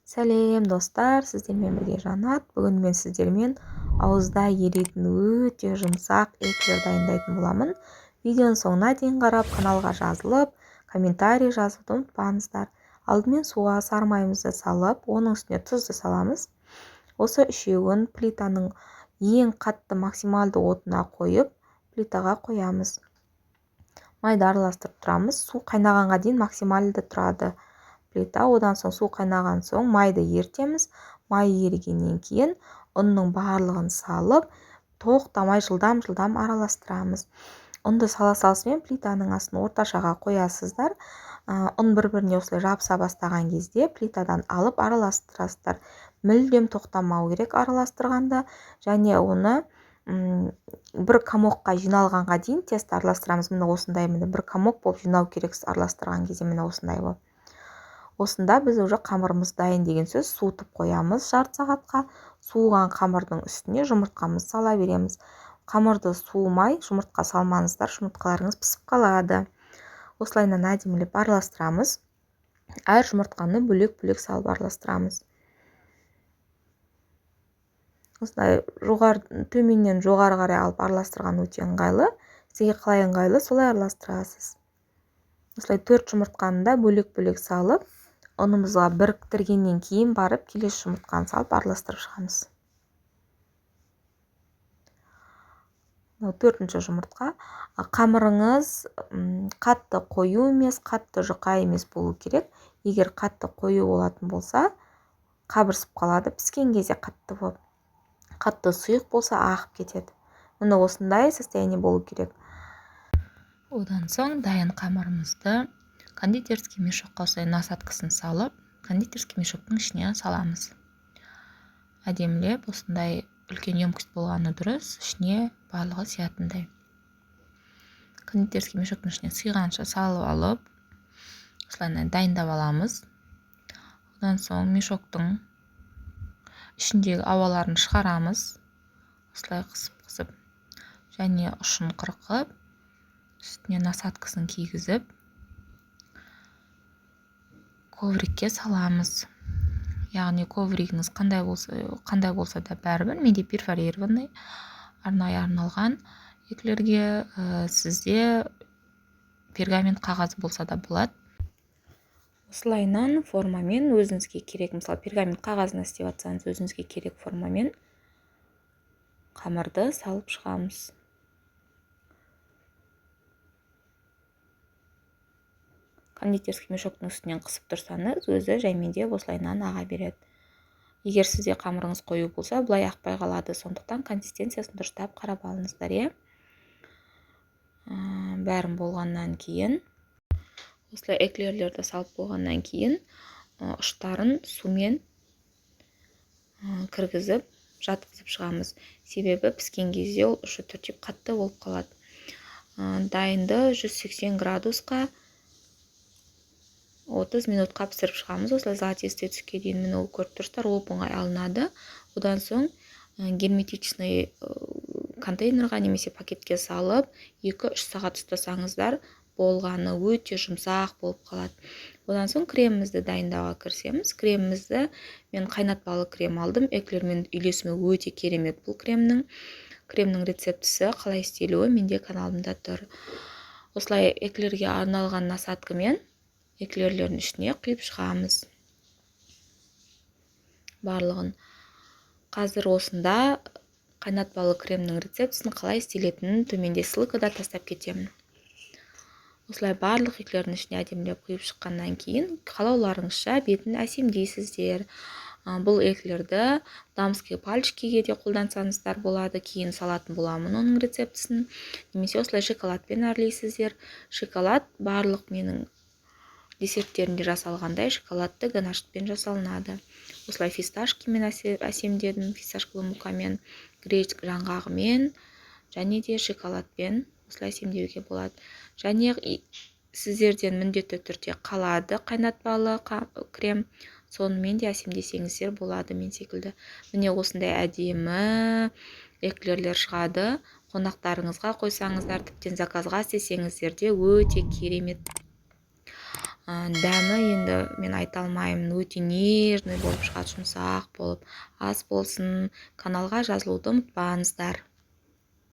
Сәлем достар, сіздермен бірге Жанат. Бүгін мен сіздермен ауызда еритін өте жұмсақ эклер дайындайтын боламын. Видеоның соңына дейін қарап, каналға жазылып, комментарий жазуды ұмытпаңыздар. Алдымен суға сары майымызды салып, оның үстіне тұзды саламыз. Осы үшеуін плитаның ең қатты максималды отына қойып, плитаға қоямыз. Майды араластырып тұрамыз. Су қайнағанға дейін максималды тұрады плита. Одан соң су қайнаған соң майды ертеміз. Май ерігеннен кейін ұнның барлығын салып, тоқтамай жылдам араластырамыз. Ұнды сала салысымен плитаның астын орташаға қоясыздар. Ұн бір-біріне осылай жабыса бастаған кезде плитадан алып араластырасыздар. Мүлдем тоқтамау керек араластырғанда, және оны бір комокқа жиналғанға дейін тез араластырамыз. Міне осындай, бір комок болып жинау керек араластырған кезде, міне осындай болып. Осында біз уже қамырымыз дайын деген сөз. Суытып қоямыз жарты сағатқа. Суыған қамырдың үстіне жұмыртқамыз сала береміз. Қамырды суымай жұмыртқа салмаңыздар, жұмыртқаларыңыз пісіп қалады. Осылайынан әдемілеп араластырамыз. Әр жұмыртқаны бөлек-бөлек салып араластырамыз. Осылай төменнен жоғары қарай алып араластырған өте ыңғайлы. Сізге қалай ыңғайлы, солай араластырасыз. Осылай 4 жұмыртқаны да бөлек-бөлек салып, ұнымызға біріктіргеннен кейін барып келесі жұмыртқаны салып араластырып шығамыз. 4-ші жұмыртқа. Қамырыңыз қатты қою емес, қатты жұқа емес болу керек. Егер қатты қою болатын болса, қабырсып қалады, піскен кезде қатты болып. Қатты сұйық болса, ағып кетеді. Міне осындай состояние болу керек. Одан соң дайын қамырымызды кондитерский мешокқа осылай насадкасын салып, кондитерский мешоктың ішіне саламыз. Әдемілеп осындай үлкен емкість болғаны дұрыс, ішіне барлығы сиятындай. Кондитерский мешоктың ішіне сыйғанша салып алып, осылай дайындап аламыз. Одан соң мешоктың ішіндегі ауаларын шығарамыз. Осылай қысып, және ұшын қырқып, үстіне насадкасын кигізіп, коврикке саламыз. Яғни ковригіңіз қандай болса да бәрібір. Менде перфорированный, арнайы арналған эклерге, сізде пергамент қағазы болса да болады. Осылайынан формамен өзіңізге керек, мысалы пергамент қағазына істеп жатсаңыз, өзіңізге керек формамен қамырды салып шығамыз. Кондитерский мешоктың үстінен қысып тұрсаңыз, өзі жаймендеп осылайынан аға береді. Егер сізде қамырыңыз қою болса, бұлай ақпай қалады. Сондықтан консистенциясын дұрыстап қарап алыңыздар. Бәрін болғаннан кейін, осылай эклерлерді салып болғаннан кейін, ұштарын сумен кіргізіп, жатқызып шығамыз. Себебі піскен кезде ол ұшы түртеп қатты болып қалады. Дайынды 180 градусқа 30 минутқа пісіріп шығамыз. Осылай золотистый түске дейін, міне ол көріп тұрсыздар, оп-оңай алынады. Одан соң герметичный контейнерға немесе пакетке салып, 2-3 сағат ұстасаңыздар, болғаны өте жұмсақ болып қалады. Одан соң кремімізді дайындауға кірісеміз. Кремімізді мен қайнатпалы крем алдым. Эклермен үйлесімі өте керемет бұл кремнің. Кремнің рецептісі қалай істелуі менде каналымда тұр. Осылай эклерге арналған насадкамен эклерлердің ішіне құйып шығамыз. Барлығын. Қазір осында қайнатпалы кремнің рецептісін қалай істелетінін төменде ссылкада тастап кетемін. Осылай барлық эклердің ішіне әдемілеп құйып шыққаннан кейін, қалауларыңызша бетін әсемдейсіздер. Бұл эклерді дамский пальчикеге де қолдансаңыздар болады, кейін салатын боламын оның рецептісін. Немесе осылай шоколадпен әрлейсіздер. Шоколад барлық менің десерттерінде жасалғандай шоколадты ганашпен жасалынады. Осылай фисташкамен әсемдедім, фисташкалы мукамен, гречка жаңғағымен, және де шоколадпен осылай әсемдеуге болады. Және сіздерден міндетті түрде қалады қайнатпалы крем, сонымен де әсемдесеңіздер болады мен секілді. Міне осындай әдемі эклерлер шығады. Қонақтарыңызға қойсаңыздар, тіптен заказға істесеңіздер де өте керемет дәмі енді мен айта алмаймын, өте нежный болып шығады, жұмсақ болып. Ас болсын, каналға жазылуды ұмытпаңыздар.